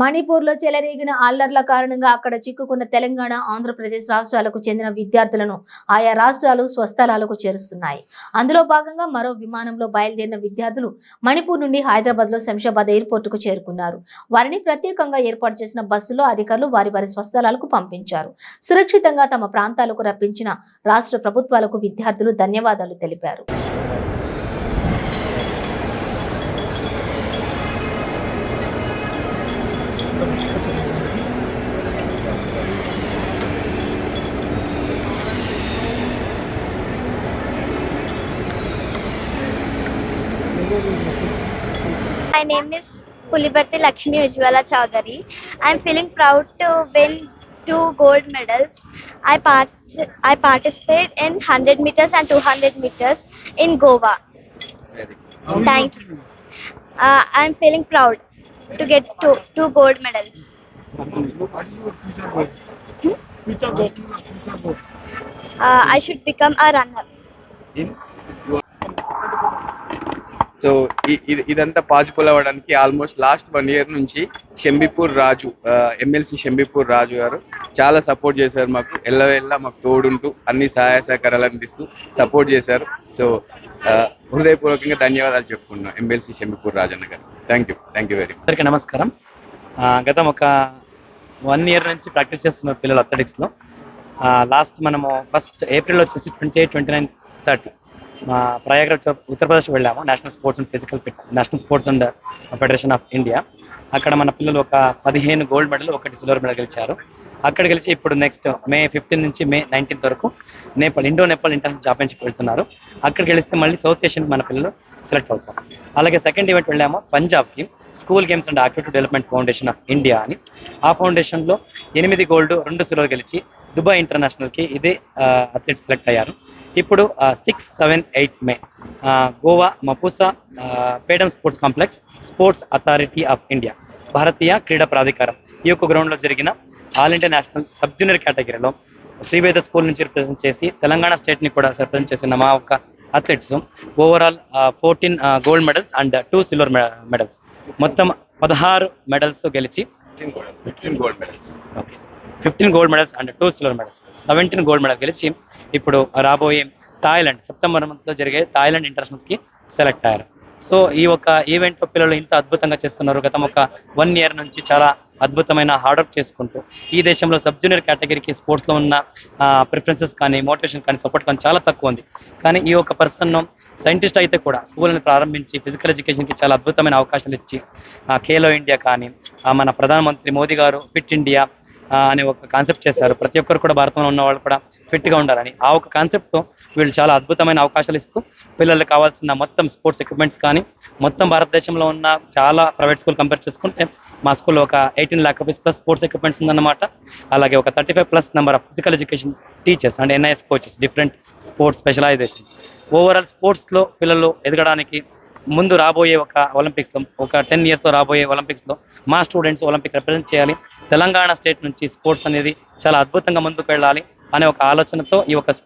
మణిపూర్లో చెలరేగిన అల్లర్ల కారణంగా అక్కడ చిక్కుకున్న తెలంగాణ, ఆంధ్రప్రదేశ్ రాష్ట్రాలకు చెందిన విద్యార్థులను ఆయా రాష్ట్రాలు స్వస్థలాలకు చేరుస్తున్నాయి. అందులో భాగంగా మరో విమానంలో బయలుదేరిన విద్యార్థులు మణిపూర్ నుండి హైదరాబాద్లో శంషాబాద్ ఎయిర్పోర్టుకు చేరుకున్నారు. వారిని ప్రత్యేకంగా ఏర్పాటు చేసిన బస్సులో అధికారులు వారి స్వస్థలాలకు పంపించారు. సురక్షితంగా తమ ప్రాంతాలకు రప్పించిన రాష్ట్ర ప్రభుత్వాలకు విద్యార్థులు ధన్యవాదాలు తెలిపారు. My name is Pulibarti Lakshmi Ujjwala Chaudhary. I am feeling proud to win 2 gold medals. I participate in 100 meters and 200 meters in Goa. Thank you. I am feeling proud to get two gold medals. I should become a runner. So ఇదంతా possible అవ్వడానికి almost last 1 year నుంచి షంబీపూర్ రాజు MLC Shambipur రాజు గారు చాలా support చేశారు. మాకు ఎల్లవెల్లా మాకు తోడుంటూ అన్ని సహాయ సహకారాలు అందిస్తూ సపోర్ట్ చేశారు. సో హృదయపూర్వకంగా ధన్యవాదాలు చెప్పుకున్నాం ఎమ్మెల్సీ షంబీపూర్ రాజు అన్న గారు. Thank you very much. అందరికీ నమస్కారం. గతం ఒక 1 year నుంచి ప్రాక్టీస్ చేస్తున్నారు పిల్లలు అథ్లెటిక్స్లో. లాస్ట్ మనము ఫస్ట్ ఏప్రిల్ వచ్చేసి 28, 29, 30 మా ప్రయాగ్రాజ్ ఉత్తరప్రదేశ్ వెళ్ళాము. National sports and federation of India. అక్కడ మన పిల్లలు ఒక 15 గోల్డ్ మెడల్, 1 సిల్వర్ మెడల్ గెలిచారు. అక్కడ గెలిచి ఇప్పుడు నెక్స్ట్ May 15 నుంచి May 19 వరకు ఇండో నేపాల్ ఇంటర్నేషనల్ ఛాంపియన్షిప్ వెళ్తున్నారు. అక్కడ గెలిస్తే మళ్ళీ సౌత్ ఏషియన్ మన పిల్లలు సెలెక్ట్ అవుతారు. అలాగే సెకండ్ ఈవెంట్ వెళ్ళాము పంజాబ్కి, school games and activity development foundation of India అని. ఆ ఫౌండేషన్లో 8 గోల్డ్, 2 సిల్వర్ గెలిచి దుబాయ్ ఇంటర్నేషనల్కి ఇదే అథ్లెట్స్ సెలెక్ట్ అయ్యారు. ఇప్పుడు 6, 7, 8 May Goa Mapusa Peddem sports complex sports authority of India భారతీయ క్రీడా ప్రాధికారం ఈ యొక్క గ్రౌండ్లో జరిగిన all India national sub junior కేటగిరీలో శ్రీవేద స్కూల్ నుంచి రిప్రజెంట్ చేసి తెలంగాణ స్టేట్ని కూడా రిప్రజెంట్ చేసిన మా ఒక్క athletes overall 14 gold medals and 2 silver medals, మొత్తం 16 మెడల్స్ గెలిచి 15 gold medals. Okay, 15 gold medals and 2 silver medals, 17 gold medal గెలిచి ఇప్పుడు రాబోయే థాయిలాండ్ సెప్టెంబర్ మంత్లో జరిగే థాయిలాండ్ ఇంటర్నేషనల్స్కి సెలెక్ట్ అయ్యారు. సో ఈ ఒక ఈవెంట్లో పిల్లలు ఇంత అద్భుతంగా చేస్తున్నారు. గతం ఒక 1 year నుంచి చాలా అద్భుతమైన హార్డ్ వర్క్ చేసుకుంటూ ఈ దేశంలో సబ్ జూనియర్ కేటగిరీకి స్పోర్ట్స్లో ఉన్న ప్రిఫరెన్సెస్ కానీ మోటివేషన్ కానీ సపోర్ట్ కానీ చాలా తక్కువ ఉంది. కానీ ఈ ఒక పర్సన్ సైంటిస్ట్ అయితే కూడా స్కూల్ని ప్రారంభించి ఫిజికల్ ఎడ్యుకేషన్కి చాలా అద్భుతమైన అవకాశాలు ఇచ్చి ఖేలో ఇండియా కానీ మన ప్రధానమంత్రి మోదీ గారు ఫిట్ ఇండియా అనే ఒక కాన్సెప్ట్ చేశారు. ప్రతి ఒక్కరు కూడా భారతంలో ఉన్న వాళ్ళు కూడా ఫిట్గా ఉండాలని ఆ ఒక కాన్సెప్ట్తో వీళ్ళు చాలా అద్భుతమైన అవకాశాలు ఇస్తూ పిల్లలకు కావాల్సిన మొత్తం స్పోర్ట్స్ ఎక్విప్మెంట్స్ కానీ మొత్తం భారతదేశంలో ఉన్న చాలా ప్రైవేట్ స్కూల్ కంపేర్ చేసుకుంటే మా స్కూల్లో ఒక 18 lakh rupees plus sports equipments ఉందన్నమాట. అలాగే ఒక 35+ number of physical education teachers and NIS coaches, different sports specializations. Overall స్పోర్ట్స్లో పిల్లలు ఎదగడానికి ముందు రాబోయే ఒక ఒలింపిక్స్లో ఒక 10 yearsలో రాబోయే ఒలింపిక్స్లో మా స్టూడెంట్స్ ఒలింపిక్ రిప్రజెంట్ చేయాలి. తెలంగాణ స్టేట్ నుంచి స్పోర్ట్స్ అనేది చాలా అద్భుతంగా ముందుకు వెళ్ళాలి అనే ఒక ఆలోచనతో ఈ ఒక